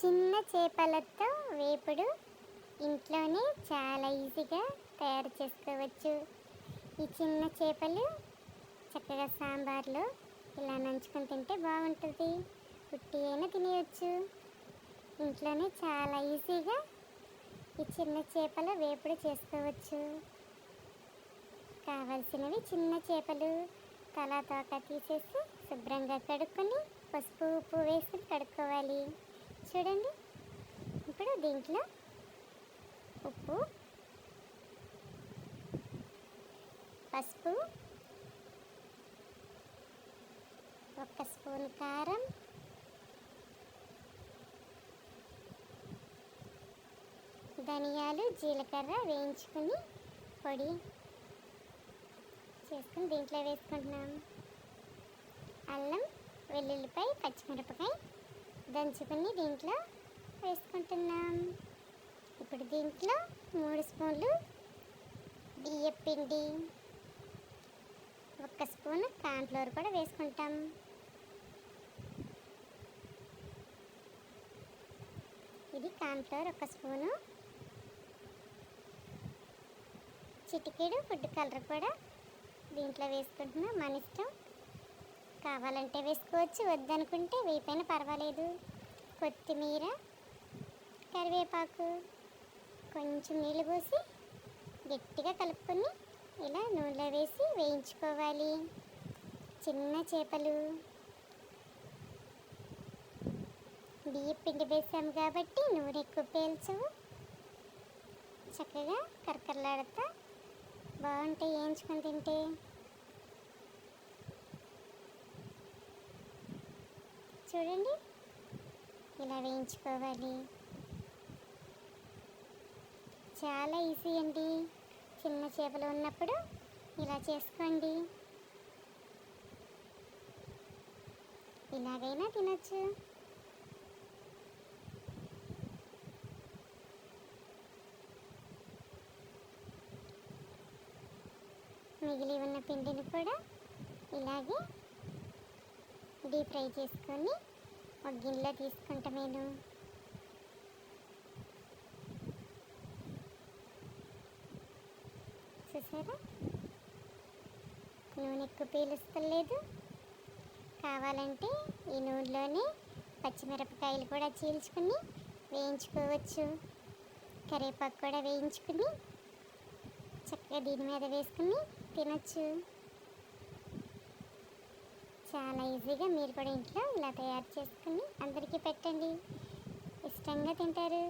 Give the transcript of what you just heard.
చిన్న చేపలతో వేపుడు ఇంట్లోనే చాలా ఈజీగా తయారు చేసుకోవచ్చు. ఈ చిన్న చేపలు చక్కగా సాంబార్లో ఇలా నంచుకొని తింటే బాగుంటుంది. ఉట్టి అయినా తినేయచ్చు. ఇంట్లోనే చాలా ఈజీగా ఈ చిన్న చేపల వేపుడు చేసుకోవచ్చు. కావలసినవి చిన్న చేపలు తల తోక తీసేసి శుభ్రంగా కడుక్కొని పసుపు ఉప్పు వేసి కడుక్కోవాలి. చూడండి, ఇప్పుడు దీంట్లో ఉప్పు, పసుపు, 1 స్పూన్ కారం, ధనియాలు జీలకర్ర వేయించుకొని పొడి చేసుకుని దీంట్లో వేసుకుంటున్నాం. అల్లం వెల్లుల్లిపాయ పచ్చిమిరపకాయ దంచుకుని దీంట్లో వేసుకుంటున్నాం. ఇప్పుడు దీంట్లో 3 స్పూన్లు బియ్యం పిండి, 1 స్పూన్ కార్న్ఫ్లోర్ కూడా వేసుకుంటాం. ఇది కార్న్ఫ్లోర్ 1 స్పూను. చిటికెడు ఫుడ్ కలర్ కూడా దీంట్లో వేసుకుంటున్నాం. మన ఇష్టం, కావాలంటే వేసుకోవచ్చు, వద్దనుకుంటే వేపైనా పర్వాలేదు. కొత్తిమీర, కరివేపాకు, కొంచెం నీళ్ళు పోసి గట్టిగా కలుపుకొని ఇలా నూనెలో వేసి వేయించుకోవాలి. చిన్న చేపలు బియ్యం పిండి వేసాము కాబట్టి నూనె ఎక్కువ పీల్చవు, చక్కగా కరకరలాడుతా బాగుంటాయి వేయించుకొని తింటే. చూడండి, ఇలా వేయించుకోవాలి. చాలా ఈజీ అండి. చిన్న చేపలు ఉన్నప్పుడు ఇలా చేసుకోండి. ఇలాగైనా తినచ్చు. మిగిలి ఉన్న పిండిని కూడా ఇలాగే డీప్ ఫ్రై చేసుకొని ఒక గిన్నెలో తీసుకుంటామేను. చూసారా, నూనె ఎక్కువ పీలుస్తలేదు. కావాలంటే ఈ నూనెలోనే పచ్చిమిరపకాయలు కూడా చీల్చుకుని వేయించుకోవచ్చు. కరివేపాకు కూడా వేయించుకుని చక్కగా దీని మీద వేసుకుని తినచ్చు. చాలా ఈజీగా మీరు కూడా ఇంట్లో ఇలా తయారు చేసుకుని అందరికీ పెట్టండి, ఇష్టంగా తింటారు.